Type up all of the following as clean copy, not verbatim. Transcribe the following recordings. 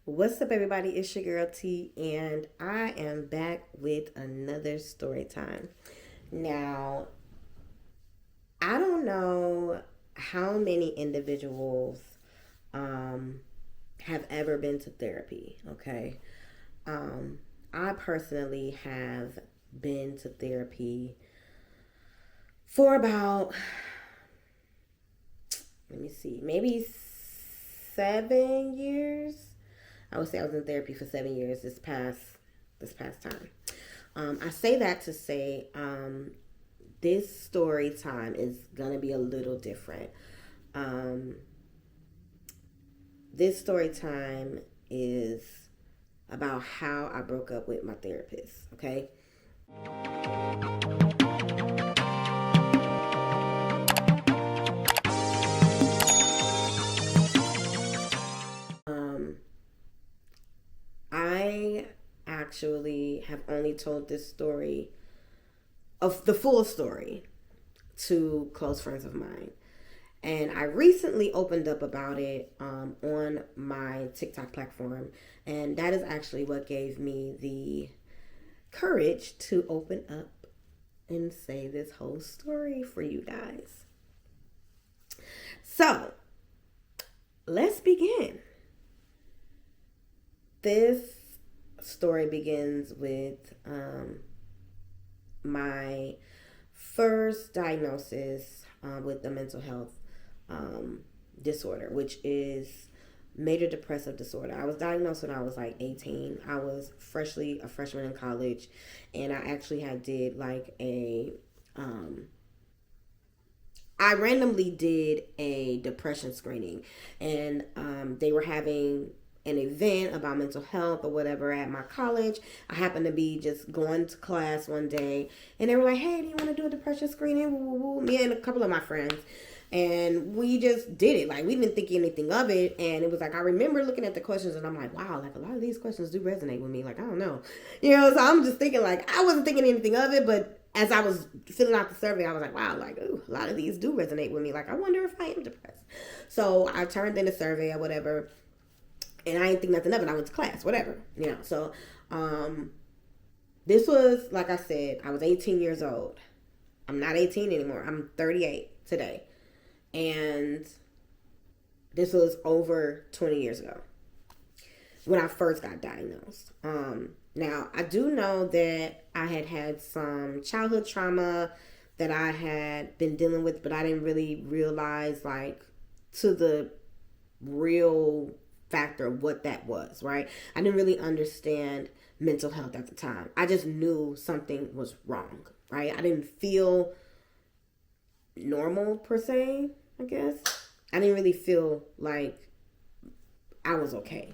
What's up, everybody? It's your girl T, and I am back with another story time. Now, I don't know how many individuals um, have ever been to therapy, okay? Um, I personally have been to therapy for about, let me see, maybe 7 years. I would say I was in therapy for 7 years this past time. I say that to say this story time is gonna be a little different. Um, this story time is about how I broke up with my therapist. Okay. Um, I actually have only told this story of the full story to close friends of mine. And I recently opened up about it on my TikTok platform. And that is actually what gave me the courage to open up and say this whole story for you guys. So, let's begin. This story begins with my first diagnosis with the mental health disorder, which is major depressive disorder. I was diagnosed when I was like 18. I was freshly a freshman in college, and I actually had did like I randomly did a depression screening, and they were having an event about mental health or whatever at my college. I happened to be just going to class one day, and they were like, "Hey, do you want to do a depression screening?" Woo, woo, woo. Me and a couple of my friends, and we just did it. Like, we didn't think anything of it, and it was like, I remember looking at the questions, and I'm like, wow, like a lot of these questions do resonate with me. Like, I don't know, so I'm just thinking, like, I wasn't thinking anything of it, but as I was filling out the survey, I was like, wow, like, ooh, a lot of these do resonate with me. Like, I wonder if I am depressed. So I turned in the survey or whatever, and I didn't think nothing of it. I went to class, whatever, So this was, like I said, I was 18 years old. I'm not 18 anymore. I'm 38 today. And this was over 20 years ago when I first got diagnosed. Now, I do know that I had some childhood trauma that I had been dealing with, but I didn't really realize, like, to the real factor of what that was, right? I didn't really understand mental health at the time. I just knew something was wrong, right? I didn't feel normal per se, I guess. I didn't really feel like I was okay.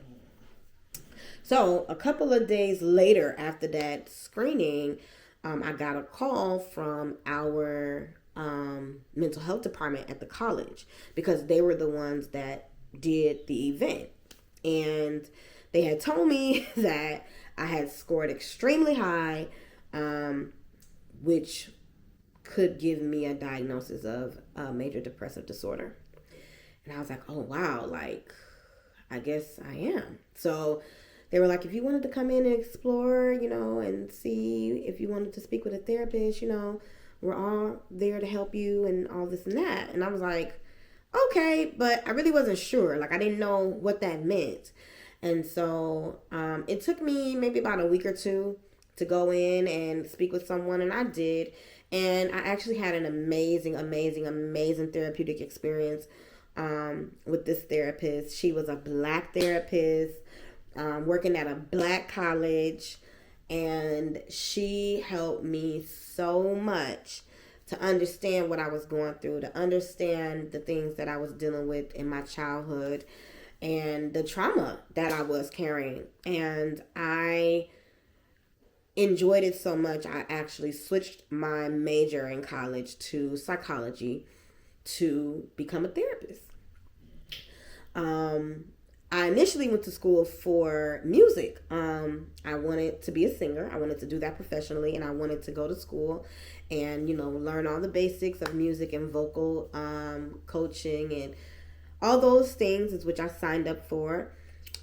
So a couple of days later after that screening, I got a call from our mental health department at the college, because they were the ones that did the event. And they had told me that I had scored extremely high, which could give me a diagnosis of major depressive disorder. And I was like, oh, wow, like, I guess I am. So they were like, if you wanted to come in and explore, and see if you wanted to speak with a therapist, we're all there to help you and all this and that. And I was like, okay, but I really wasn't sure. Like, I didn't know what that meant. And so it took me maybe about a week or two to go in and speak with someone, and I did. And I actually had an amazing, amazing, amazing therapeutic experience with this therapist. She was a Black therapist working at a Black college, and she helped me so much to understand what I was going through, to understand the things that I was dealing with in my childhood and the trauma that I was carrying. And I enjoyed it so much, I actually switched my major in college to psychology to become a therapist. I initially went to school for music. I wanted to be a singer. I wanted to do that professionally, and I wanted to go to school and, learn all the basics of music and vocal coaching and all those things, is which I signed up for.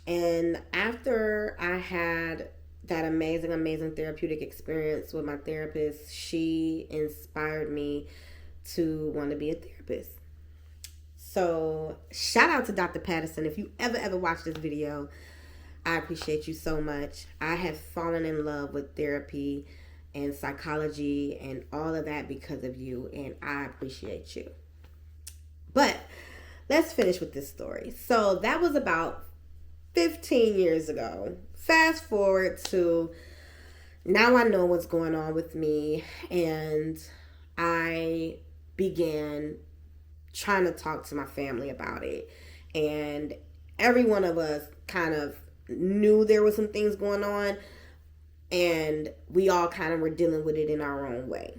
And after I had that amazing, amazing therapeutic experience with my therapist, she inspired me to want to be a therapist. So shout out to Dr. Patterson. If you ever watch this video, I appreciate you so much. I have fallen in love with therapy and psychology and all of that because of you, and I appreciate you. But let's finish with this story. So that was about 15 years ago. Fast forward to now, I know what's going on with me, and I began trying to talk to my family about it. And every one of us kind of knew there was some things going on, and we all kind of were dealing with it in our own way.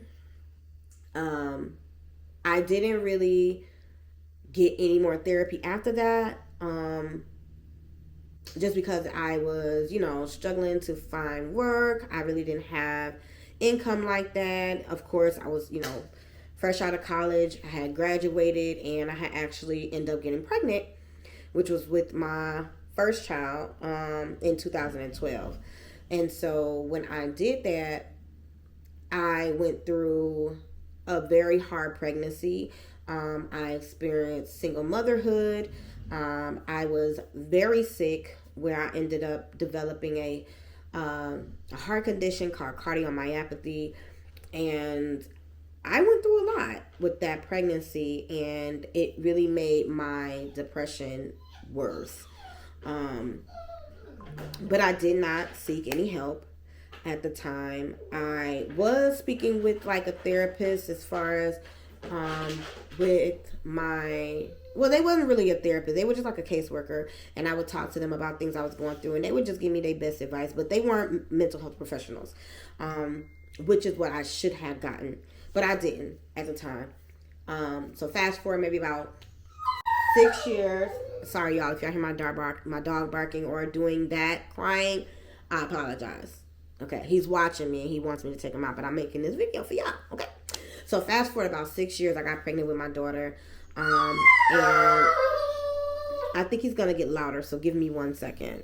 I didn't really get any more therapy after that, just because I was, struggling to find work. I really didn't have income like that. Of course, I was, fresh out of college. I had graduated, and I had actually ended up getting pregnant, which was with my first child in 2012. And so when I did that, I went through a very hard pregnancy. I experienced single motherhood. I was very sick, where I ended up developing a heart condition called cardiomyopathy. And I went through a lot with that pregnancy, and it really made my depression worse. But I did not seek any help at the time. I was speaking with like a therapist as far as with my, well, they wasn't really a therapist. They were just like a caseworker, and I would talk to them about things I was going through, and they would just give me their best advice, but they weren't mental health professionals, which is what I should have gotten, but I didn't at the time. So fast forward maybe about 6 years. Sorry, y'all, if y'all hear my dog barking or doing that, crying, I apologize. Okay, he's watching me and he wants me to take him out, but I'm making this video for y'all. Okay, so fast forward about 6 years, I got pregnant with my daughter, and I think he's gonna get louder, so give me 1 second.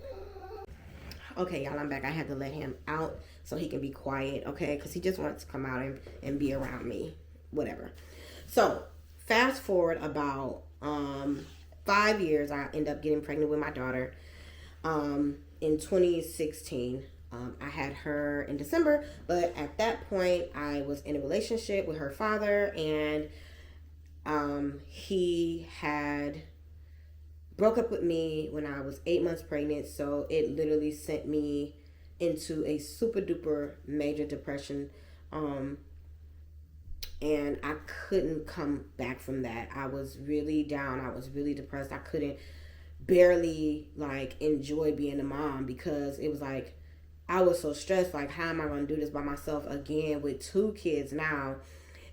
Okay, y'all, I'm back. I had to let him out so he can be quiet, okay, because he just wants to come out and be around me, whatever. So fast forward about 5 years, I end up getting pregnant with my daughter. In 2016, I had her in December, but at that point, I was in a relationship with her father, and he had broke up with me when I was 8 months pregnant. So it literally sent me into a super duper major depression. And I couldn't come back from that. I was really down. I was really depressed. I couldn't barely like enjoy being a mom, because it was like I was so stressed. Like, how am I going to do this by myself again with 2 kids now?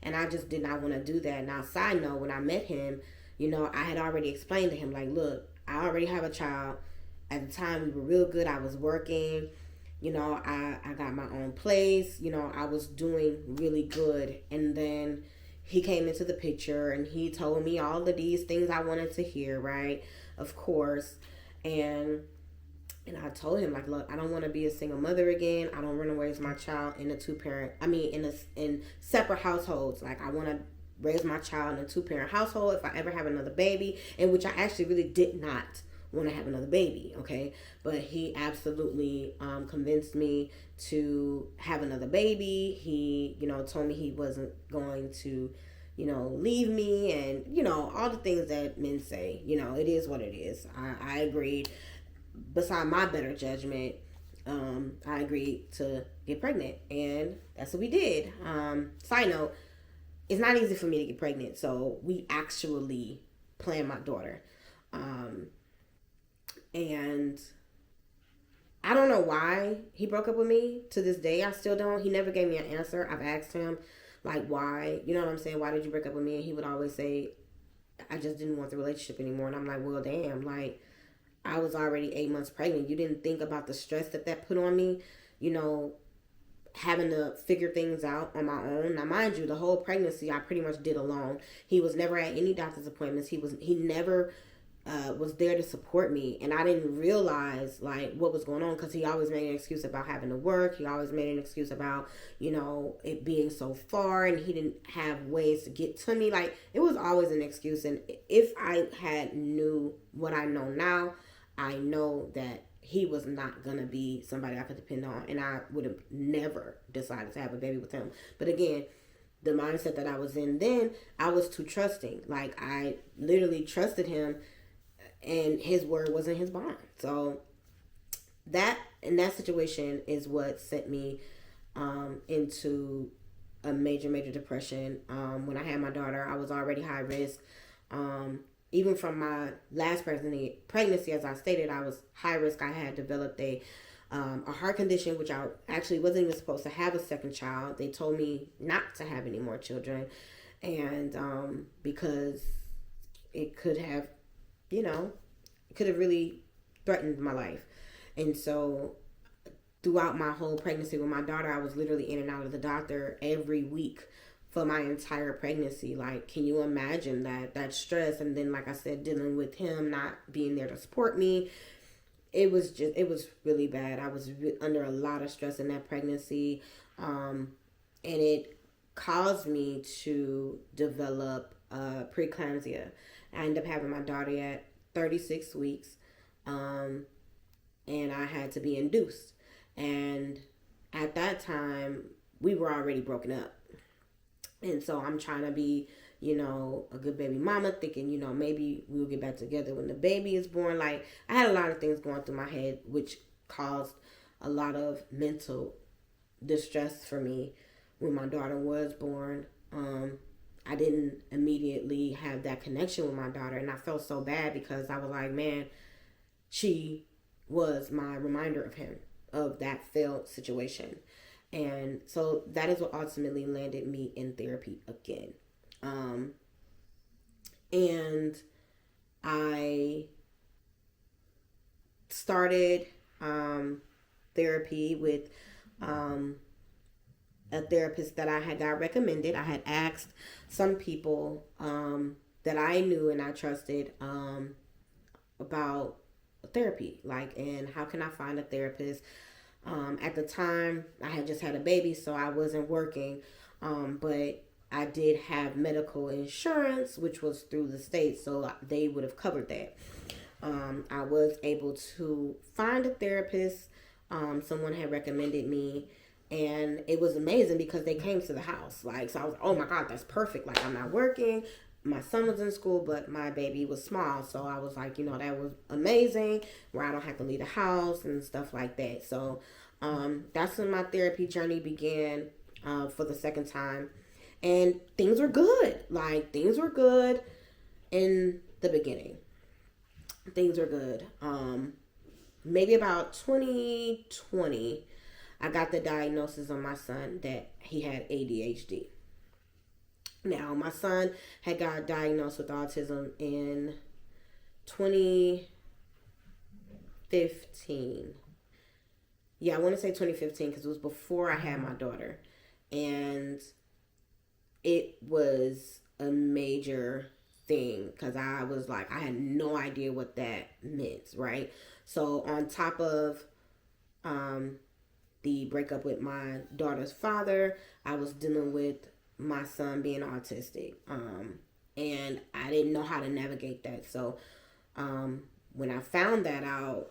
And I just did not want to do that. Now, side note, when I met him, I had already explained to him, like, look, I already have a child. At the time, we were real good. I was working. I got my own place. I was doing really good. And then he came into the picture, and he told me all of these things I wanted to hear, right? Of course. And I told him, like, look, I don't want to be a single mother again. I don't want to raise my child in a in separate households. Like, I want to raise my child in a 2-parent household if I ever have another baby, in which I actually really did not want to have another baby, okay? But he absolutely convinced me to have another baby. He, told me he wasn't going to, leave me, and, all the things that men say. It is what it is. I agreed. Beside my better judgment, I agreed to get pregnant, and that's what we did. Side note, it's not easy for me to get pregnant, so we actually planned my daughter. And I don't know why he broke up with me. To this day, I still don't. He never gave me an answer. I've asked him, like, why? You know what I'm saying? Why did you break up with me? And he would always say, I just didn't want the relationship anymore. And I'm like, well, damn, like, I was already 8 months pregnant. You didn't think about the stress that put on me, having to figure things out on my own. Now, mind you, the whole pregnancy I pretty much did alone. He was never at any doctor's appointments. He never was there to support me, and I didn't realize like what was going on, because he always made an excuse about having to work. He always made an excuse about, you know, it being so far, and he didn't have ways to get to me. Like, it was always an excuse. And if I had knew what I know now, I know that he was not gonna be somebody I could depend on, and I would have never decided to have a baby with him. But again, the mindset that I was in then, I was too trusting. Like, I literally trusted him, and his word wasn't his bond. So that, in that situation, is what sent me into a major depression. When I had my daughter, I was already high risk. Even from my last pregnancy, as I stated, I was high risk. I had developed a heart condition, which I actually wasn't even supposed to have a second child. They told me not to have any more children, and because it could have, you know, it could have really threatened my life. And so throughout my whole pregnancy with my daughter, I was literally in and out of the doctor every week for my entire pregnancy. Like, can you imagine that stress? And then, like I said, dealing with him not being there to support me. It was really bad. I was under a lot of stress in that pregnancy. And it caused me to develop preeclampsia. I ended up having my daughter at 36 weeks. And I had to be induced. And at that time, we were already broken up. And so I'm trying to be, you know, a good baby mama, thinking, you know, maybe we'll get back together when the baby is born. Like, I had a lot of things going through my head, which caused a lot of mental distress for me when my daughter was born. I didn't immediately have that connection with my daughter, and I felt so bad because I was like, man, she was my reminder of him, of that failed situation. And so that is what ultimately landed me in therapy again. And I started therapy with a therapist that I had got recommended. I had asked some people that I knew and I trusted about therapy, like, and how can I find a therapist. At the time, I had just had a baby, so I wasn't working, but I did have medical insurance, which was through the state, so they would have covered that. I was able to find a therapist. Someone had recommended me, and it was amazing because they came to the house. Like, so I was like, oh my God, that's perfect. Like, I'm not working. My son was in school, but my baby was small. So I was like, you know, that was amazing, where I don't have to leave the house and stuff like that. So that's when my therapy journey began for the second time. And things were good. Like, things were good in the beginning. Things were good. Maybe about 2020, I got the diagnosis on my son that he had ADHD. Now, my son had got diagnosed with autism in 2015. Yeah, I want to say 2015 because it was before I had my daughter. And it was a major thing because I was like, I had no idea what that meant, right? So on top of the breakup with my daughter's father, I was dealing with my son being autistic, and I didn't know how to navigate that. So when I found that out,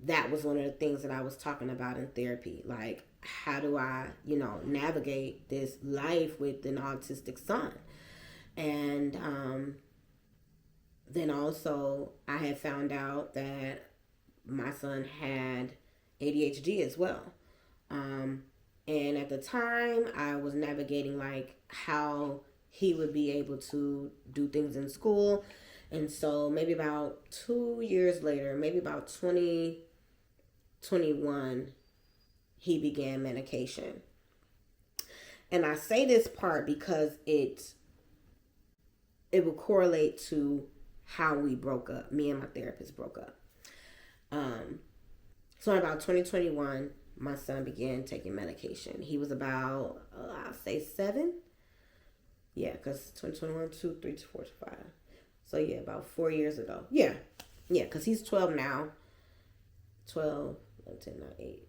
that was one of the things that I was talking about in therapy. Like, how do I, you know, navigate this life with an autistic son? And then also I had found out that my son had ADHD as well. And at the time, I was navigating like how he would be able to do things in school. And so maybe about 2 years later, maybe about 2021, he began medication. And I say this part because it will correlate to how we broke up. Me and my therapist broke up. So in about 2021, my son began taking medication. He was about, I'll say 7. Yeah, because 2021, 2, 3, 4, 5. So yeah, about 4 years ago. Yeah, Yeah, because he's 12 now. 12, 11, 10, 9, 8,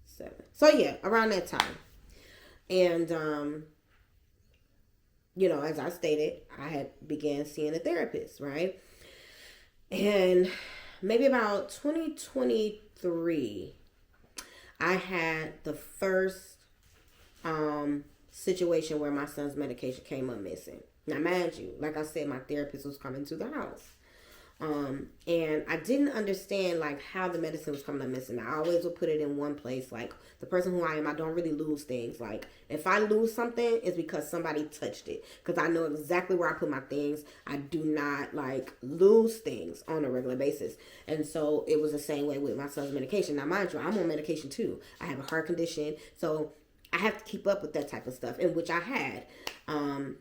7. So yeah, around that time. And, as I stated, I had began seeing a therapist, right? And maybe about 2023, I had the first situation where my son's medication came up missing. Now, mind you, like I said, my therapist was coming to the house. And I didn't understand like how the medicine was coming up missing. I always would put it in one place. Like the person who I am, I don't really lose things. Like if I lose something, it's because somebody touched it. Because I know exactly where I put my things. I do not like lose things on a regular basis. And so it was the same way with my son's medication. Now mind you, I'm on medication too. I have a heart condition. So I have to keep up with that type of stuff, in which I had. And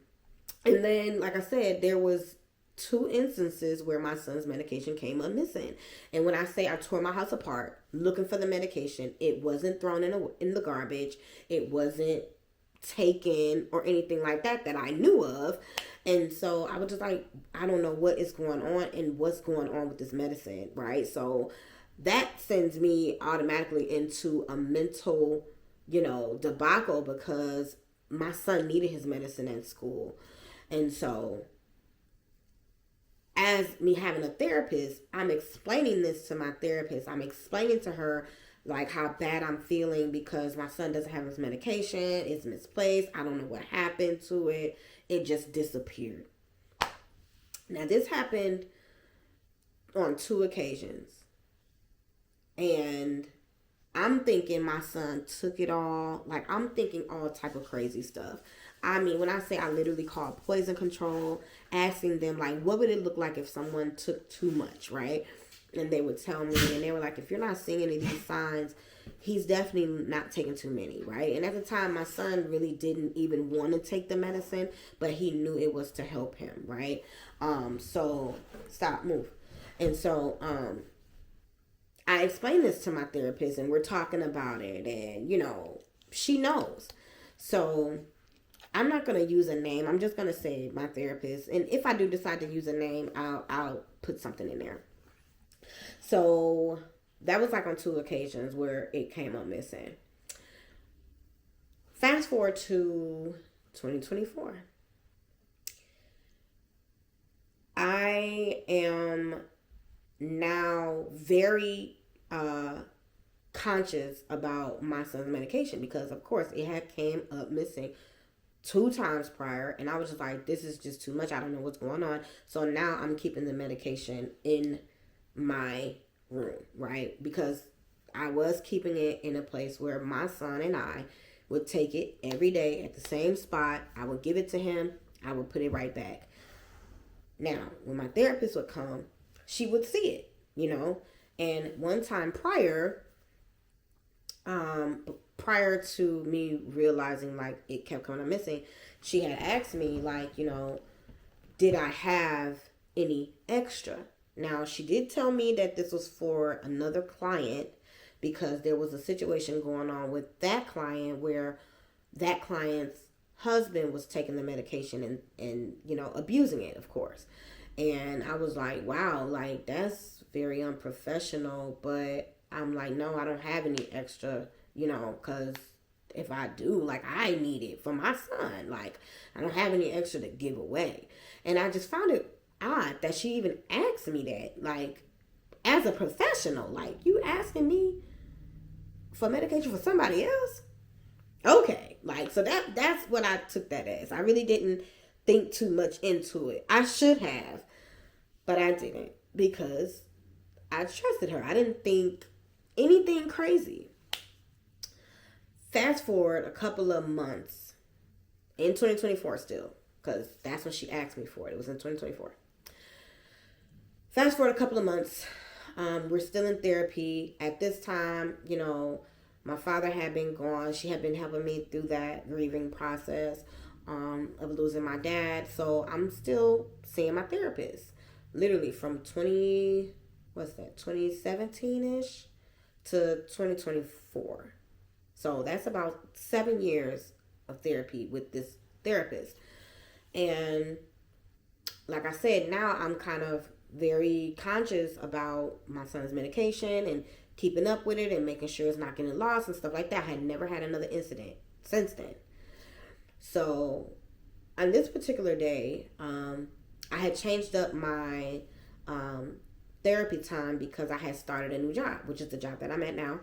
then, like I said, there was 2 instances where my son's medication came up missing. And when I say I tore my house apart looking for the medication, it wasn't thrown in the garbage. It wasn't taken or anything like that I knew of. And so I was just like, I don't know what is going on and what's going on with this medicine, right? So that sends me automatically into a mental, debacle, because my son needed his medicine at school. And so as me having a therapist, I'm explaining this to my therapist. I'm explaining to her like how bad I'm feeling because my son doesn't have his medication. It's misplaced. I don't know what happened to it. It just disappeared. Now this happened on 2 occasions. And I'm thinking my son took it all. Like I'm thinking all type of crazy stuff. I mean, when I say I literally called poison control, asking them, like, what would it look like if someone took too much, right? And they would tell me, and they were like, if you're not seeing any of these signs, he's definitely not taking too many, right? And at the time, my son really didn't even want to take the medicine, but he knew it was to help him, right? So, stop, move. And so, I explained this to my therapist, and we're talking about it, and, she knows. So I'm not going to use a name. I'm just going to say my therapist. And if I do decide to use a name, I'll put something in there. So that was like on 2 occasions where it came up missing. Fast forward to 2024. I am now very conscious about my son's medication because, of course, it had came up missing 2 times prior, and I was just like, this is just too much. I don't know what's going on. So now I'm keeping the medication in my room, right? Because I was keeping it in a place where my son and I would take it every day at the same spot. I would give it to him. I would put it right back. Now, when my therapist would come, she would see it, And one time prior to me realizing like it kept coming up missing, she had asked me like, did I have any extra? Now she did tell me that this was for another client because there was a situation going on with that client where that client's husband was taking the medication and abusing it, of course. And I was like, wow, like that's very unprofessional. But I'm like, no, I don't have any extra, because if I do, like I need it for my son. Like I don't have any extra to give away. And I just found it odd that she even asked me that, like as a professional, like you asking me for medication for somebody else. Okay. Like, so that's what I took that as. I really didn't think too much into it. I should have, but I didn't because I trusted her. I didn't think anything crazy. Fast forward a couple of months in 2024 still, because that's when she asked me for it. It was in 2024. Fast forward a couple of months. We're still in therapy. At this time, my father had been gone. She had been helping me through that grieving process of losing my dad. So I'm still seeing my therapist. Literally from 2017-ish to 2024. So that's about 7 years of therapy with this therapist. And like I said, now I'm kind of very conscious about my son's medication and keeping up with it and making sure it's not getting lost and stuff like that. I had never had another incident since then. So on this particular day, I had changed up my therapy time because I had started a new job, which is the job that I'm at now,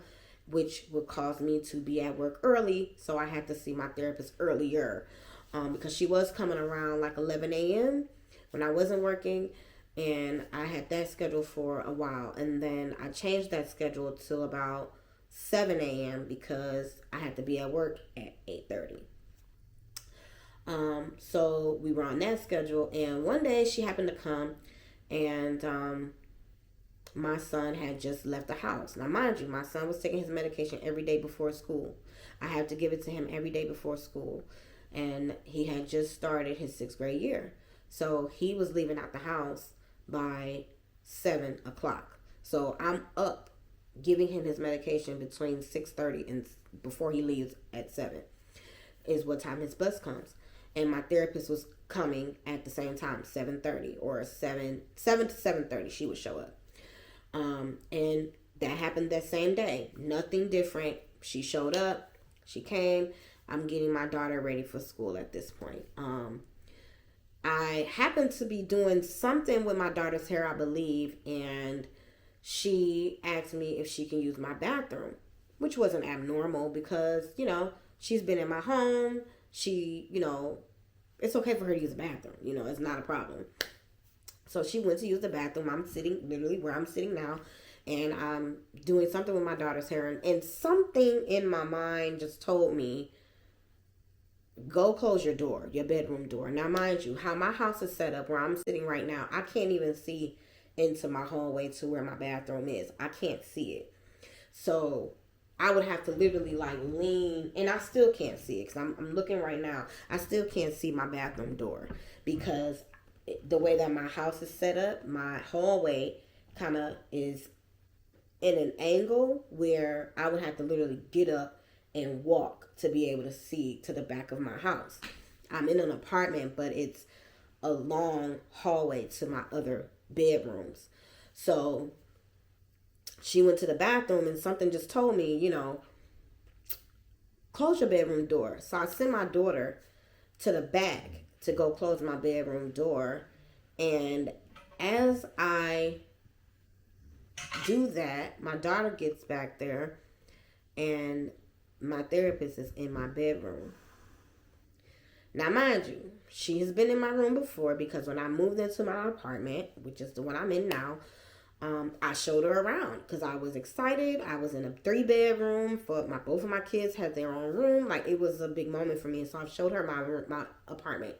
which would cause me to be at work early. So I had to see my therapist earlier because she was coming around like 11 a.m. when I wasn't working. And I had that scheduled for a while. And then I changed that schedule till about 7 a.m. because I had to be at work at 8:30. So we were on that schedule. And one day she happened to come and my son had just left the house. Now, mind you, my son was taking his medication every day before school. I had to give it to him every day before school. And he had just started his 6th grade year. So he was leaving out the house by 7 o'clock. So I'm up giving him his medication between 6:30 and before he leaves at 7 is what time his bus comes. And my therapist was coming at the same time, 7:30 or 7 to 7:30 she would show up. And that happened that same day. Nothing different. She showed up. She came. I'm getting my daughter ready for school at this point. I happened to be doing something with my daughter's hair, I believe, and she asked me if she can use my bathroom, which wasn't abnormal because, she's been in my home. She, it's okay for her to use the bathroom. It's not a problem. So she went to use the bathroom. I'm sitting literally where I'm sitting now, and I'm doing something with my daughter's hair. And something in my mind just told me, go close your door, your bedroom door. Now, mind you, how my house is set up where I'm sitting right now, I can't even see into my hallway to where my bathroom is. I can't see it. So I would have to literally lean, and I still can't see it because I'm looking right now. I still can't see my bathroom door because the way that my house is set up, my hallway kind of is in an angle where I would have to literally get up and walk to be able to see to the back of my house. I'm in an apartment, but it's a long hallway to my other bedrooms. So she went to the bathroom and something just told me, close your bedroom door. So I sent my daughter to the back to go close my bedroom door. And as I do that, my daughter gets back there and my therapist is in my bedroom. Now, mind you, she has been in my room before because when I moved into my apartment, which is the one I'm in now, I showed her around because I was excited. I was in a 3-bedroom for both of my kids had their own room. It was a big moment for me. So I showed her my apartment.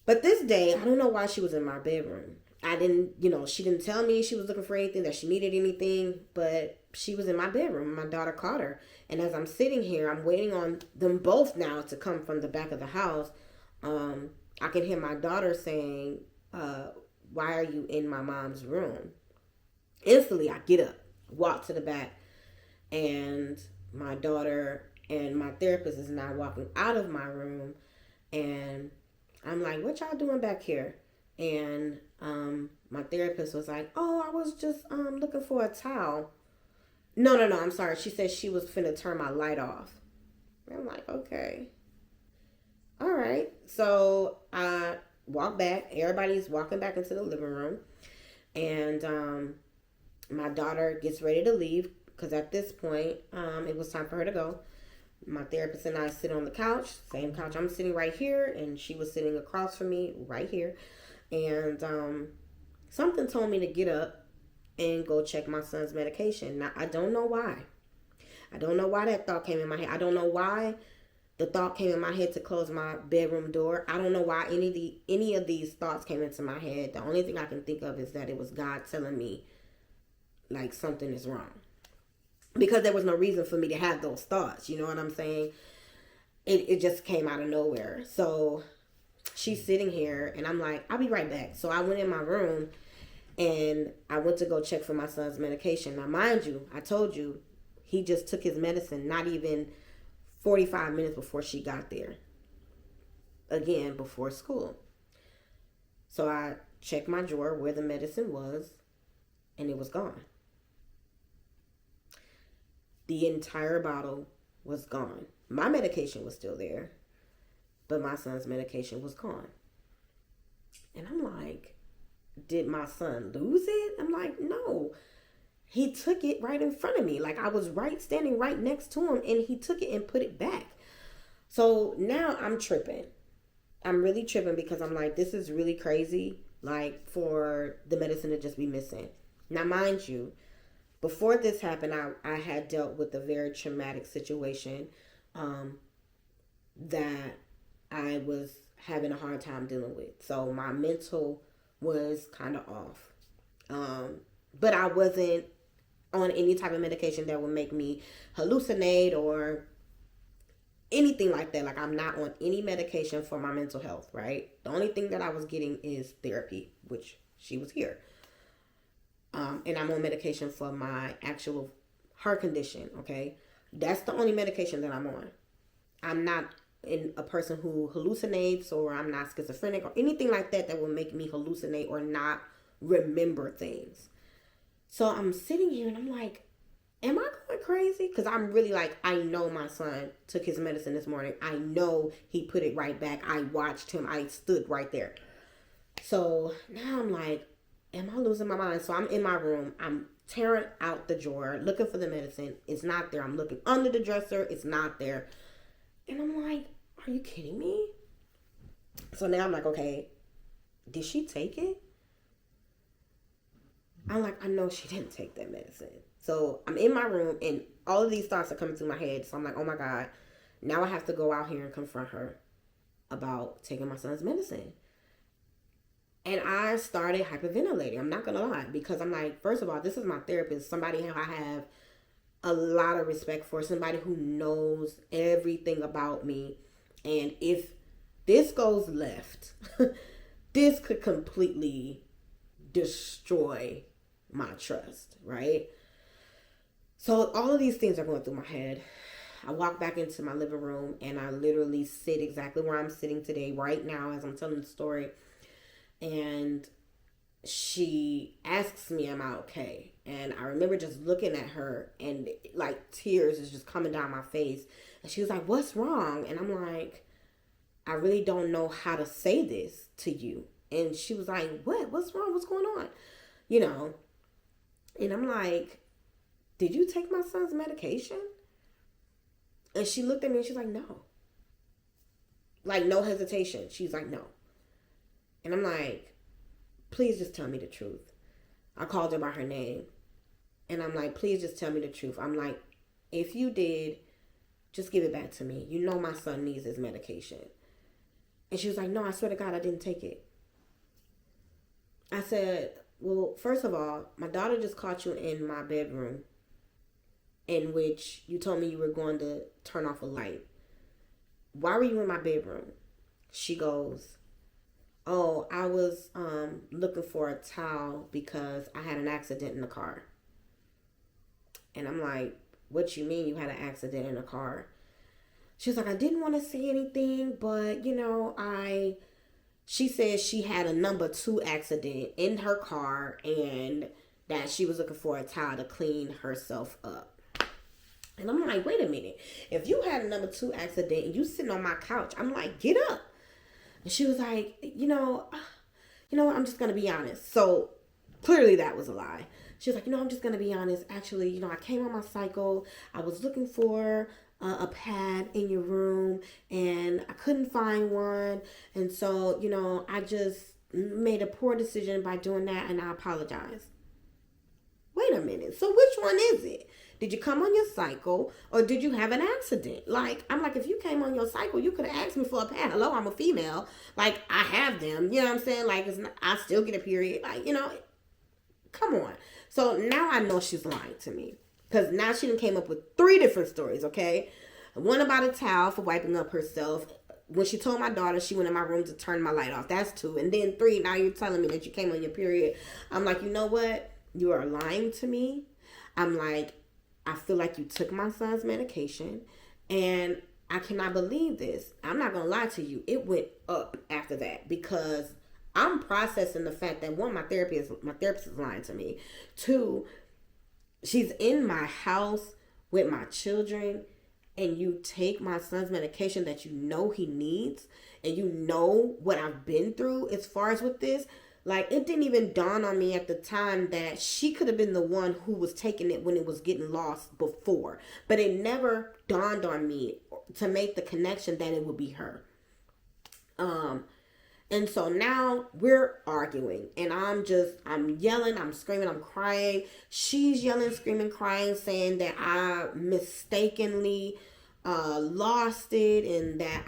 But this day, I don't know why she was in my bedroom. I didn't, she didn't tell me she was looking for anything, that she needed anything, but she was in my bedroom. My daughter caught her. And as I'm sitting here, I'm waiting on them both now to come from the back of the house. I can hear my daughter saying, why are you in my mom's room? Instantly, I get up, walk to the back, and my daughter and my therapist is now walking out of my room. And I'm like, what y'all doing back here? And my therapist was like, oh, I was just looking for a towel. No, I'm sorry. She said she was finna turn my light off. I'm like, okay. All right. So I walk back. Everybody's walking back into the living room. And my daughter gets ready to leave because at this point, it was time for her to go. My therapist and I sit on the couch, same couch I'm sitting right here, and she was sitting across from me right here. And something told me to get up and go check my son's medication. Now, I don't know why. I don't know why that thought came in my head. I don't know why the thought came in my head to close my bedroom door. I don't know why any of these thoughts came into my head. The only thing I can think of is that it was God telling me, something is wrong. Because there was no reason for me to have those thoughts. You know what I'm saying? It just came out of nowhere. So she's sitting here and I'm like, I'll be right back. So I went in my room and I went to go check for my son's medication. Now, mind you, I told you, he just took his medicine not even 45 minutes before she got there. Again, before school. So I checked my drawer where the medicine was, and it was gone. The entire bottle was gone. My medication was still there, but my son's medication was gone. And I'm like, did my son lose it? I'm like, no. He took it right in front of me. Like, I was standing right next to him, and he took it and put it back. So now I'm tripping. I'm really tripping because I'm like, this is really crazy, like, for the medicine to just be missing. Now, mind you, before this happened, I had dealt with a very traumatic situation that I was having a hard time dealing with. So my mental was kind of off. But I wasn't on any type of medication that would make me hallucinate or anything like that. Like, I'm not on any medication for my mental health, right? The only thing that I was getting is therapy, which she was here. And I'm on medication for my actual heart condition, okay? That's the only medication that I'm on. I'm not a person who hallucinates, or I'm not schizophrenic or anything like that that will make me hallucinate or not remember things. So I'm sitting here and I'm like, am I going crazy? Because I'm really like, I know my son took his medicine this morning. I know he put it right back. I watched him. I stood right there. So now I'm like, am I losing my mind? So I'm in my room. I'm tearing out the drawer, looking for the medicine. It's not there. I'm looking under the dresser. It's not there. And I'm like, are you kidding me? So now I'm like, okay, did she take it? I'm like, I know she didn't take that medicine. So I'm in my room and all of these thoughts are coming through my head. So I'm like, oh my God, now I have to go out here and confront her about taking my son's medicine. And I started hyperventilating. I'm not going to lie, because I'm like, first of all, this is my therapist, somebody who I have a lot of respect for, somebody who knows everything about me. And if this goes left, this could completely destroy my trust, right? So all of these things are going through my head. I walk back into my living room and I literally sit exactly where I'm sitting today, right now, as I'm telling the story. And she asks me, am I okay? And I remember just looking at her and like tears is just coming down my face. And she was like, what's wrong? And I'm like, I really don't know how to say this to you. And she was like, what's wrong? What's going on? You know? And I'm like, did you take my son's medication? And she looked at me and she's like, no. Like, no hesitation. She's like, no. And I'm like, please just tell me the truth. I called her by her name. And I'm like, please just tell me the truth. I'm like, if you did, just give it back to me. You know my son needs his medication. And she was like, no, I swear to God, I didn't take it. I said, well, first of all, my daughter just caught you in my bedroom, in which you told me you were going to turn off a light. Why were you in my bedroom? She goes, oh, I was looking for a towel because I had an accident in the car. And I'm like, what you mean you had an accident in the car? She was like, I didn't want to say anything, but, you know, she said she had a number 2 accident in her car and that she was looking for a towel to clean herself up. And I'm like, wait a minute. If you had a number 2 accident and you sitting on my couch, I'm like, get up. And she was like, you know what? I'm just going to be honest. So clearly that was a lie. She was like, I'm just going to be honest. Actually, I came on my cycle. I was looking for a pad in your room and I couldn't find one. And so, I just made a poor decision by doing that and I apologize. Wait a minute. So which one is it? Did you come on your cycle or did you have an accident? Like, I'm like, if you came on your cycle, you could have asked me for a pad. Hello, I'm a female. Like, I have them. You know what I'm saying? Like, I still get a period. Like, come on. So now I know she's lying to me. Because now she done came up with 3 different stories, okay? One about a towel for wiping up herself. When she told my daughter she went in my room to turn my light off. That's 2. And then 3, now you're telling me that you came on your period. I'm like, you know what? You are lying to me. I'm like, I feel like you took my son's medication. And I cannot believe this. I'm not going to lie to you. It went up after that. Because I'm processing the fact that one, my therapist is lying to me. Two, she's in my house with my children, and you take my son's medication that you know he needs, and you know what I've been through as far as with this. Like, it didn't even dawn on me at the time that she could have been the one who was taking it when it was getting lost before. But it never dawned on me to make the connection that it would be her. And so now we're arguing, and I'm yelling, I'm screaming, I'm crying. She's yelling, screaming, crying, saying that I mistakenly lost it, and that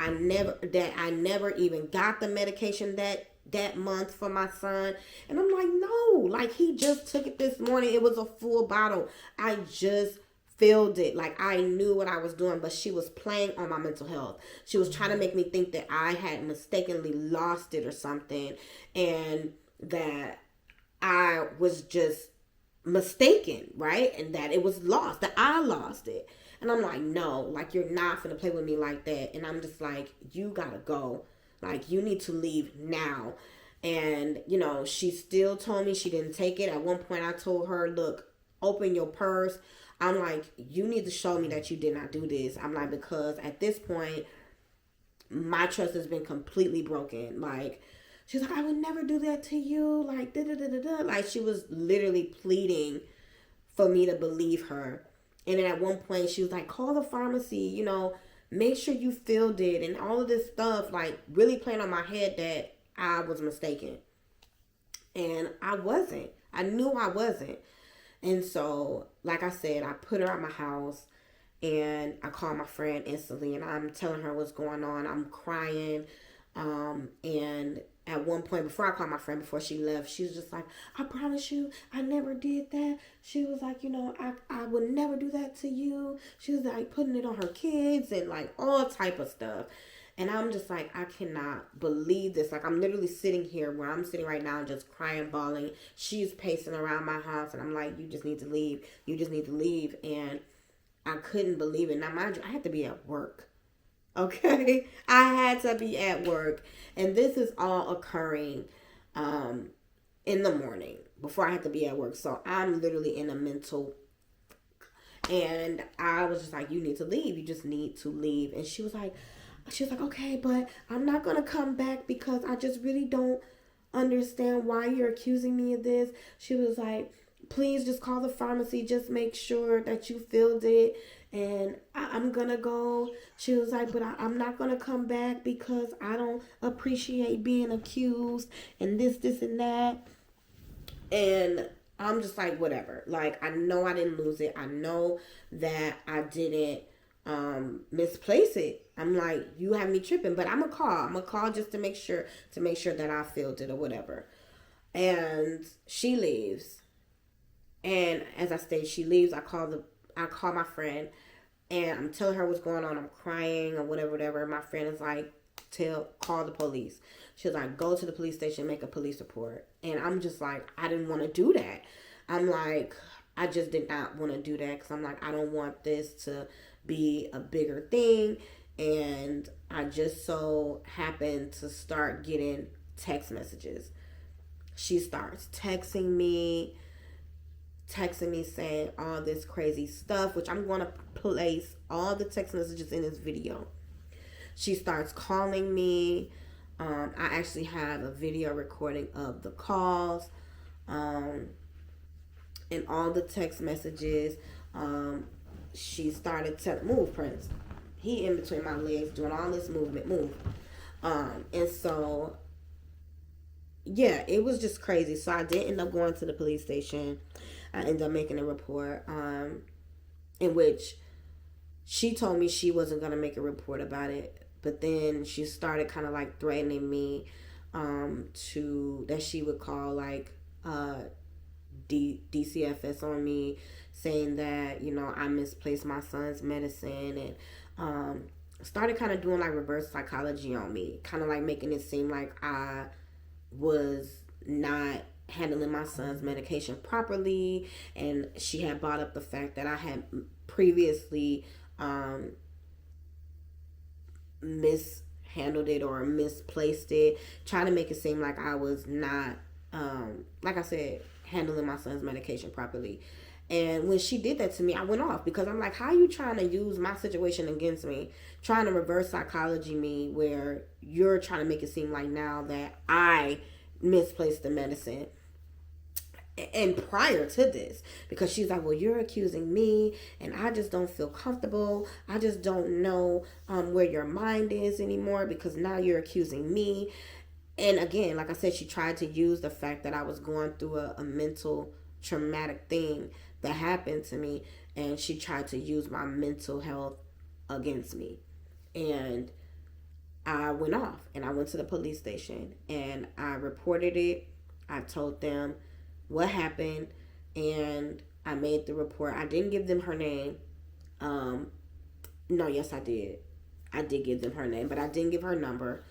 I never even got the medication that month for my son. And I'm like, no, like, he just took it this morning. It was a full bottle. I just filled it. Like, I knew what I was doing, but she was playing on my mental health. She was trying to make me think that I had mistakenly lost it or something, and that I was just mistaken, right? And that it was lost, that I lost it. And I'm like, no, like, you're not gonna play with me like that. And I'm just like, you gotta go. Like, you need to leave now. And, you know, she still told me she didn't take it. At one point I told her, look, open your purse. I'm like, you need to show me that you did not do this. I'm like, because at this point, my trust has been completely broken. Like, she's like, I would never do that to you. Like, da-da-da-da-da. Like, she was literally pleading for me to believe her. And then at one point, she was like, call the pharmacy, you know, make sure you filled it, and all of this stuff, like, really playing on my head that I was mistaken. And I wasn't. I knew I wasn't. And so, like I said, I put her at my house, and I called my friend instantly, and I'm telling her what's going on. I'm crying. And at one point, before I called my friend, before she left, she was just like, I promise you, I never did that. She was like, you know, I would never do that to you. She was like putting it on her kids and like all type of stuff. And I'm just like, I cannot believe this. Like, I'm literally sitting here where I'm sitting right now, just crying, bawling. She's pacing around my house, and I'm like, you just need to leave. You just need to leave. And I couldn't believe it. Now, mind you, I had to be at work. Okay? I had to be at work. And this is all occurring in the morning before I had to be at work. So I'm literally in a mental. And I was just like, you need to leave. You just need to leave. And she was like, okay, but I'm not going to come back because I just really don't understand why you're accusing me of this. She was like, please just call the pharmacy. Just make sure that you filled it. And I'm going to go. She was like, but I'm not going to come back because I don't appreciate being accused and this, and that. And I'm just like, whatever. Like, I know I didn't lose it. I know that I didn't misplace it. I'm like, you have me tripping, but I'm gonna call just to make sure that I filled it or whatever. And she leaves, and as I stated, she leaves. I call my friend, and I'm telling her what's going on. I'm crying or whatever. My friend is like, call the police. She was like, go to the police station, make a police report. And I'm just like, I didn't want to do that. I'm like, I just did not want to do that, because I'm like, I don't want this to be a bigger thing. And I just so happened to start getting text messages. She starts texting me saying all this crazy stuff, which I'm going to place all the text messages in this video. She starts calling me. I actually have a video recording of the calls, and all the text messages. She started to move, Prince. He in between my legs doing all this movement, move. And so, yeah, it was just crazy. So I did end up going to the police station. I ended up making a report, in which she told me she wasn't going to make a report about it. But then she started kind of like threatening me, that she would call like, DCFS on me, saying that, you know, I misplaced my son's medicine, and started kind of doing like reverse psychology on me, kind of like making it seem like I was not handling my son's medication properly. And she had brought up the fact that I had previously mishandled handled it or misplaced it, trying to make it seem like I was not, like I said, handling my son's medication properly. And when she did that to me, I went off because I'm like, how are you trying to use my situation against me? Trying to reverse psychology me where you're trying to make it seem like now that I misplaced the medicine. And prior to this, because she's like, well, you're accusing me and I just don't feel comfortable. I just don't know where your mind is anymore because now you're accusing me. And again, like I said, she tried to use the fact that I was going through a mental traumatic thing that happened to me, and she tried to use my mental health against me. And I went off and I went to the police station and I reported it. I told them what happened and I made the report. I didn't give them her name. No, yes, I did. I did give them her name, but I didn't give her number.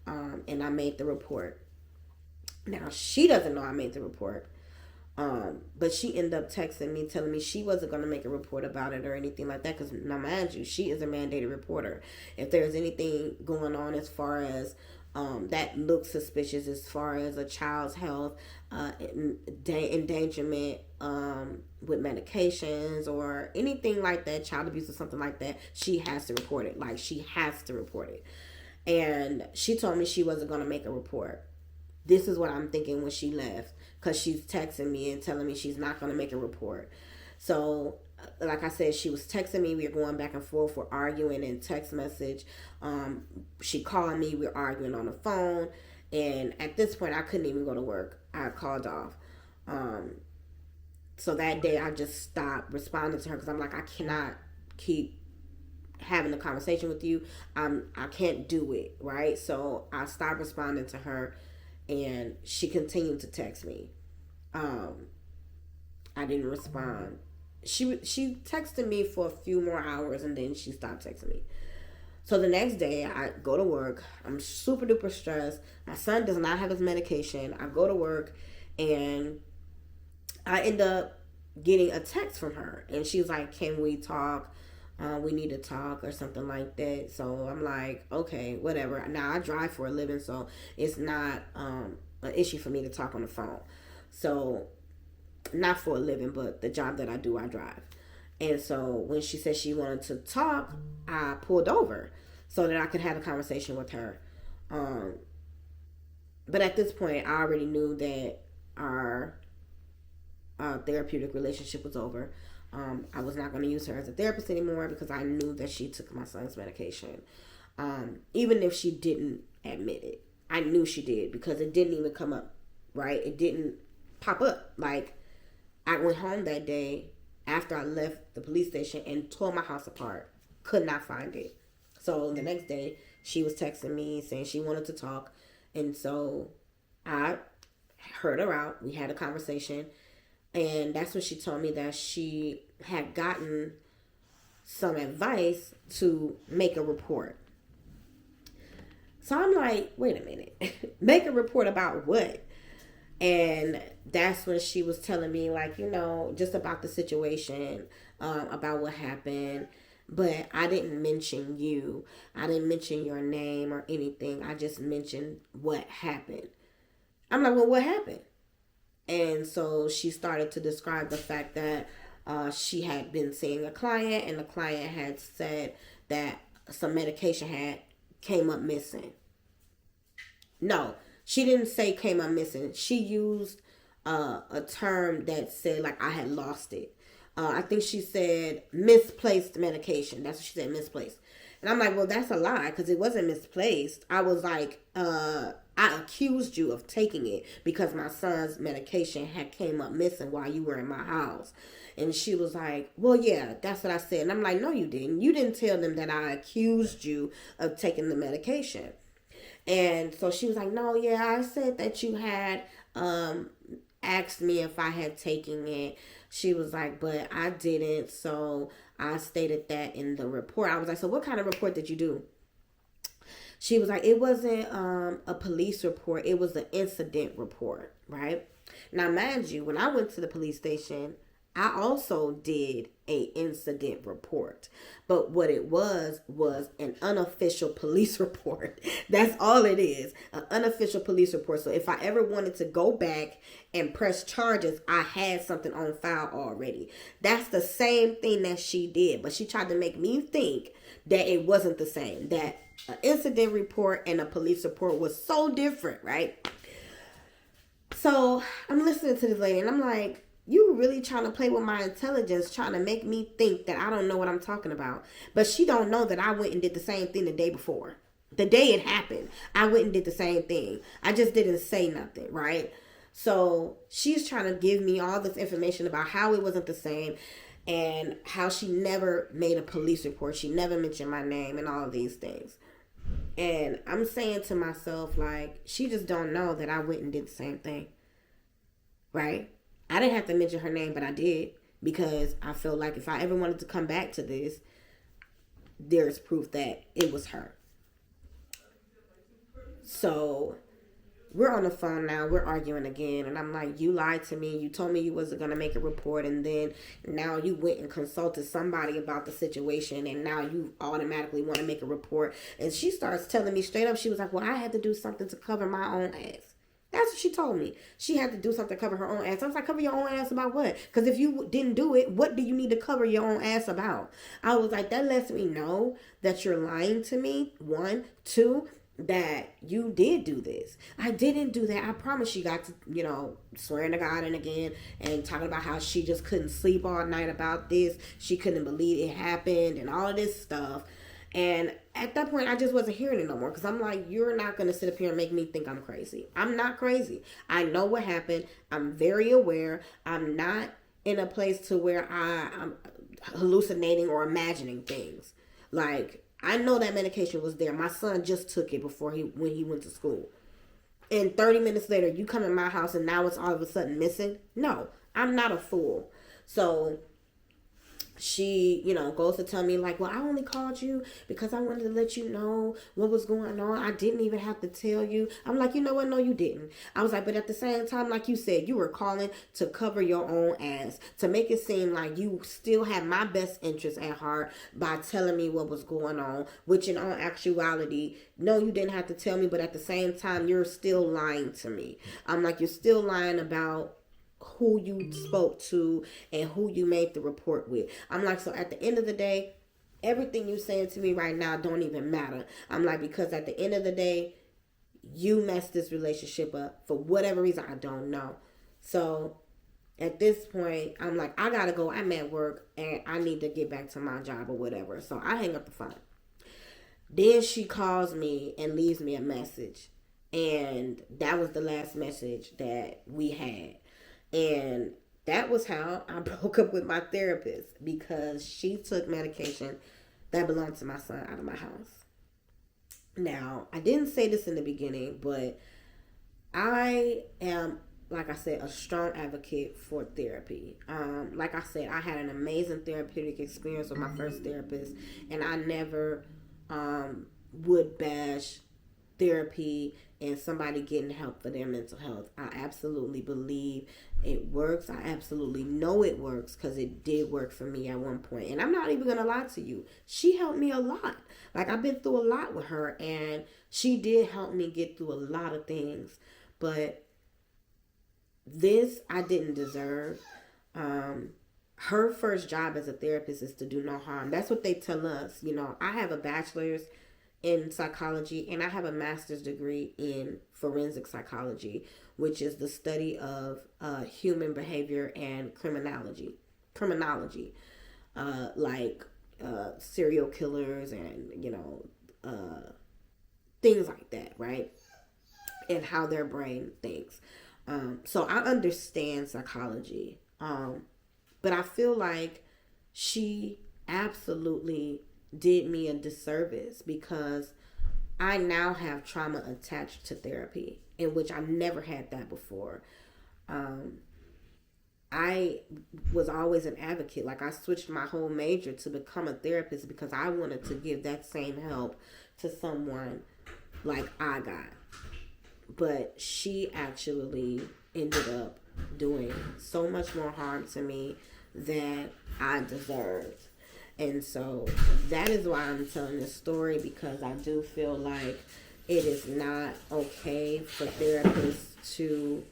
And I made the report. Now, she doesn't know I made the report. But she ended up texting me, telling me she wasn't going to make a report about it or anything like that. Because now, mind you, she is a mandated reporter. If there's anything going on as far as that looks suspicious, as far as a child's health, endangerment with medications or anything like that, child abuse or something like that, she has to report it. Like, she has to report it. And she told me she wasn't going to make a report. This is what I'm thinking when she left, because she's texting me and telling me she's not going to make a report. So, like I said, she was texting me. We were going back and forth. We're arguing in text message. She called me. We're arguing on the phone. And at this point, I couldn't even go to work. I called off. So that day, I just stopped responding to her because I'm like, I cannot keep having a conversation with you. I can't do it, right? So I stopped responding to her. And she continued to text me. I didn't respond. She texted me for a few more hours and then she stopped texting me. So the next day I go to work. I'm super duper stressed. My son does not have his medication. I go to work and I end up getting a text from her. And she's like, can we talk? We need to talk or something like that. So I'm like, okay, whatever. Now I drive for a living, so it's not an issue for me to talk on the phone. So not for a living, but the job that I do, I drive. And so when she said she wanted to talk, I pulled over so that I could have a conversation with her. But at this point, I already knew that our therapeutic relationship was over. I was not going to use her as a therapist anymore because I knew that she took my son's medication. Even if she didn't admit it, I knew she did because it didn't even come up, right? It didn't pop up. Like, I went home that day after I left the police station and tore my house apart. Could not find it. So the next day, she was texting me saying she wanted to talk. And so I heard her out. We had a conversation. And that's when she told me that she had gotten some advice to make a report. So I'm like, wait a minute. Make a report about what? And that's when she was telling me, like, just about the situation, about what happened. But I didn't mention you. I didn't mention your name or anything. I just mentioned what happened. I'm like, well, what happened? And so she started to describe the fact that she had been seeing a client and the client had said that some medication came up missing. No, she didn't say came up missing. She used a term that said like I had lost it. I think she said misplaced medication. That's what she said, misplaced. And I'm like, well, that's a lie because it wasn't misplaced. I was like, I accused you of taking it because my son's medication had came up missing while you were in my house. And she was like, well, yeah, that's what I said. And I'm like, no, you didn't. You didn't tell them that I accused you of taking the medication. And so she was like, no, yeah, I said that you had asked me if I had taken it. She was like, but I didn't. So I stated that in the report. I was like, so what kind of report did you do? She was like, it wasn't a police report. It was an incident report, right? Now, mind you, when I went to the police station, I also did a incident report, but what it was an unofficial police report. That's all it is, an unofficial police report. So if I ever wanted to go back and press charges, I had something on file already. That's the same thing that she did, but she tried to make me think that it wasn't the same, that an incident report and a police report was so different, right? So I'm listening to this lady and I'm like, you really trying to play with my intelligence, trying to make me think that I don't know what I'm talking about. But she don't know that I went and did the same thing the day before. The day it happened, I went and did the same thing. I just didn't say nothing, right? So she's trying to give me all this information about how it wasn't the same and how she never made a police report. She never mentioned my name and all of these things. And I'm saying to myself, like, she just don't know that I went and did the same thing, right? I didn't have to mention her name, but I did, because I feel like if I ever wanted to come back to this, there's proof that it was her. So we're on the phone now. We're arguing again. And I'm like, you lied to me. You told me you wasn't going to make a report. And then now you went and consulted somebody about the situation. And now you automatically want to make a report. And she starts telling me straight up. She was like, well, I had to do something to cover my own ass. That's what she told me. She had to do something to cover her own ass. I was like, cover your own ass about what? Because if you didn't do it, what do you need to cover your own ass about? I was like, that lets me know that you're lying to me. 1, 2, that you did do this. I didn't do that. I promise. She got to, swearing to God and again and talking about how she just couldn't sleep all night about this. She couldn't believe it happened and all of this stuff. And at that point, I just wasn't hearing it no more, because I'm like, you're not going to sit up here and make me think I'm crazy. I'm not crazy. I know what happened. I'm very aware. I'm not in a place to where I'm hallucinating or imagining things. Like, I know that medication was there. My son just took it when he went to school. And 30 minutes later, you come in my house and now it's all of a sudden missing? No, I'm not a fool. So she, goes to tell me like, well, I only called you because I wanted to let you know what was going on. I didn't even have to tell you. I'm like, you know what? No, you didn't. I was like, but at the same time, like you said, you were calling to cover your own ass, to make it seem like you still had my best interest at heart by telling me what was going on, which in all actuality, no, you didn't have to tell me, but at the same time, you're still lying to me. I'm like, you're still lying about who you spoke to and who you made the report with. I'm like, so at the end of the day, everything you saying to me right now don't even matter. I'm like, because at the end of the day, you messed this relationship up for whatever reason, I don't know. So at this point, I'm like, I gotta go. I'm at work and I need to get back to my job or whatever. So I hang up the phone. Then she calls me and leaves me a message. And that was the last message that we had. And that was how I broke up with my therapist, because she took medication that belonged to my son out of my house. Now, I didn't say this in the beginning, but I am, like I said, a strong advocate for therapy. Like I said, I had an amazing therapeutic experience with my first therapist, and I never would bash therapy and somebody getting help for their mental health. I absolutely believe it works. I absolutely know it works, because it did work for me at one point. And I'm not even going to lie to you. She helped me a lot. Like, I've been through a lot with her, and she did help me get through a lot of things. But this I didn't deserve. Her first job as a therapist is to do no harm. That's what they tell us. I have a bachelor's in psychology, and I have a master's degree in forensic psychology, which is the study of human behavior and criminology, like serial killers and things like that, right? And how their brain thinks. So I understand psychology, but I feel like she absolutely did me a disservice, because I now have trauma attached to therapy, in which I've never had that before. I was always an advocate. Like, I switched my whole major to become a therapist because I wanted to give that same help to someone like I got. But she actually ended up doing so much more harm to me that I deserved. And so that is why I'm telling this story, because I do feel like it is not okay for therapists to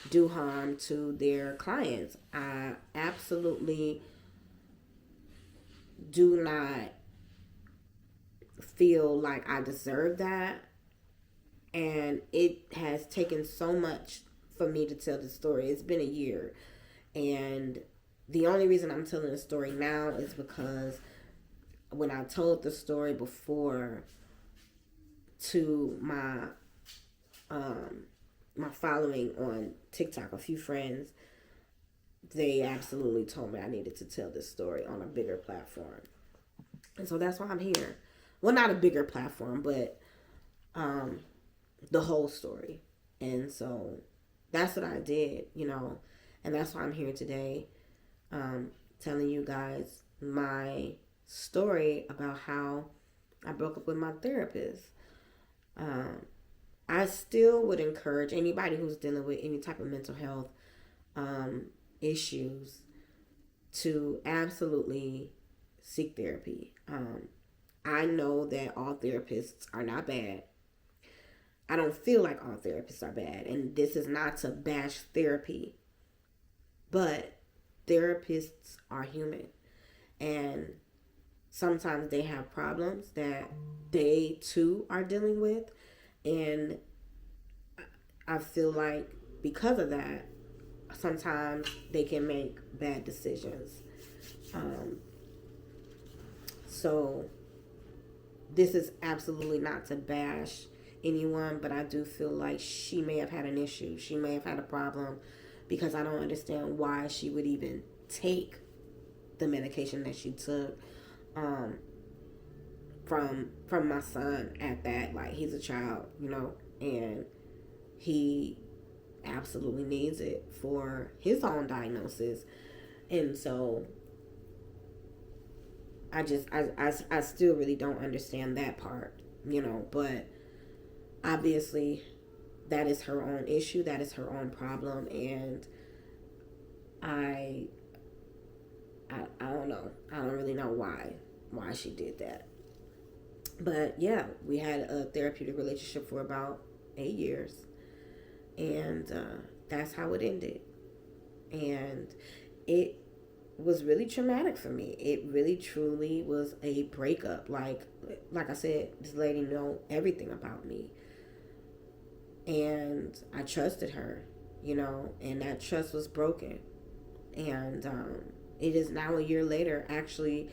do harm to their clients. I absolutely do not feel like I deserve that. And it has taken so much for me to tell this story. It's been a year. And the only reason I'm telling the story now is because when I told the story before to my my following on TikTok, a few friends, they absolutely told me I needed to tell this story on a bigger platform. And so that's why I'm here. Well, not a bigger platform, but the whole story. And so that's what I did, and that's why I'm here today, telling you guys my story about how I broke up with my therapist. I still would encourage anybody who's dealing with any type of mental health issues to absolutely seek therapy. I know that all therapists are not bad. I don't feel like all therapists are bad. And this is not to bash therapy. But therapists are human. And sometimes they have problems that they too are dealing with. And I feel like because of that, sometimes they can make bad decisions. So this is absolutely not to bash anyone, but I do feel like she may have had an issue. She may have had a problem, because I don't understand why she would even take the medication that she took from my son at that. Like, he's a child, and he absolutely needs it for his own diagnosis. And so I still really don't understand that part, but obviously that is her own issue, that is her own problem, and I don't know. I don't really know why she did that. But yeah, we had a therapeutic relationship for about 8 years, and that's how it ended. And it was really traumatic for me. It really truly was a breakup. Like I said, this lady knew everything about me. And I trusted her, and that trust was broken. And it is now a year later. Actually,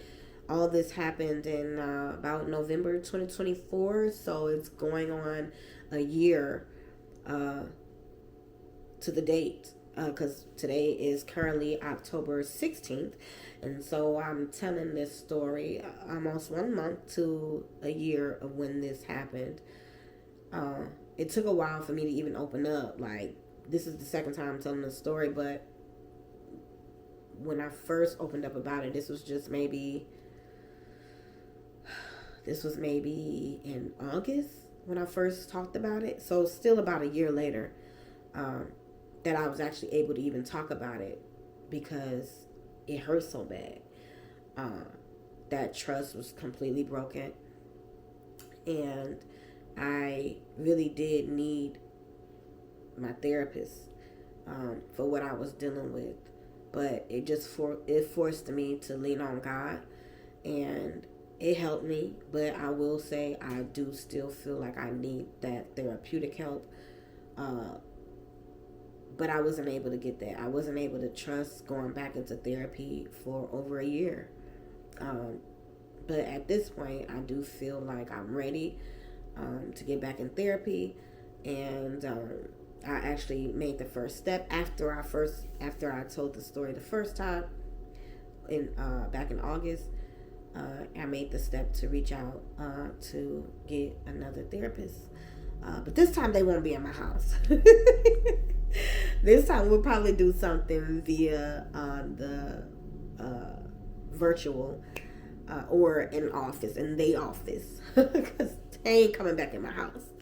all this happened in about November 2024. So it's going on a year to the date. Because today is currently October 16th. And so I'm telling this story almost 1 month to a year of when this happened. It took a while for me to even open up. Like, this is the second time I'm telling this story, but when I first opened up about it, this was maybe in August when I first talked about it. So still about a year later, that I was actually able to even talk about it, because it hurt so bad. That trust was completely broken, and I really did need my therapist for what I was dealing with. But it forced me to lean on God, and it helped me. But I will say I do still feel like I need that therapeutic help. But I wasn't able to get that. I wasn't able to trust going back into therapy for over a year. But at this point, I do feel like I'm ready to get back in therapy. And I actually made the first step after I told the story the first time back in August. I made the step to reach out to get another therapist. But this time they won't be in my house. This time we'll probably do something via the virtual or in the office, because they ain't coming back in my house.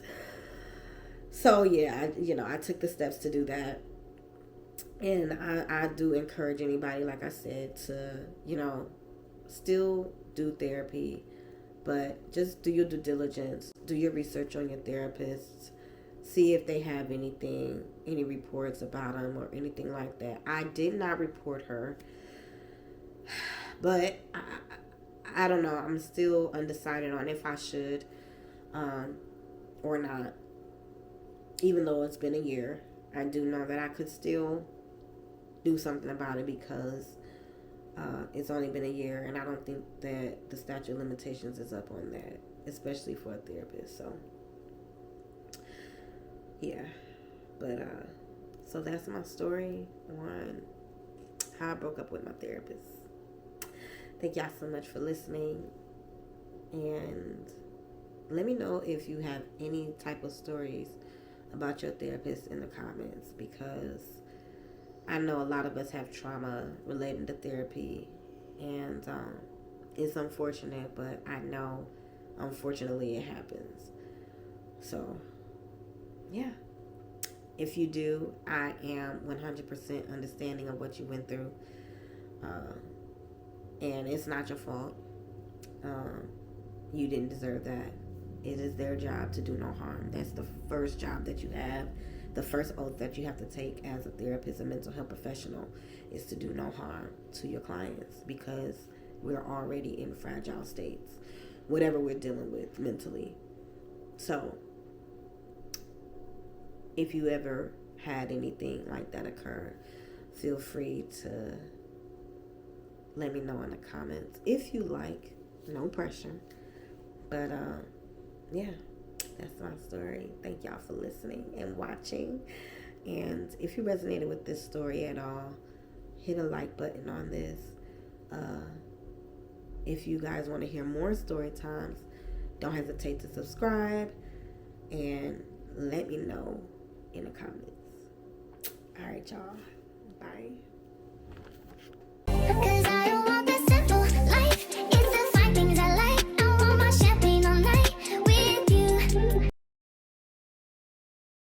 So yeah, I took the steps to do that, And I do encourage anybody, like I said, to, still do therapy, but just do your due diligence, do your research on your therapists, see if they have any reports about them or anything like that. I did not report her, but I don't know. I'm still undecided on if I should or not. Even though it's been a year, I do know that I could still do something about it because it's only been a year, and I don't think that the statute of limitations is up on that, especially for a therapist. So, yeah. But, so that's my story on how I broke up with my therapist. Thank y'all so much for listening. And let me know if you have any type of stories about your therapist in the comments, because I know a lot of us have trauma relating to therapy, and it's unfortunate, but I know unfortunately it happens. So, yeah. If you do, I am 100% understanding of what you went through. And it's not your fault. You didn't deserve that. It is their job to do no harm. That's the first job that you have. The first oath that you have to take as a therapist, a mental health professional, is to do no harm to your clients, because we're already in fragile states, whatever we're dealing with mentally. So, if you ever had anything like that occur, feel free to let me know in the comments if you like. No pressure. But yeah, that's my story. Thank y'all for listening and watching. And if you resonated with this story at all, hit a like button on this. If you guys want to hear more story times, don't hesitate to subscribe and let me know in the comments. All right, y'all. Bye.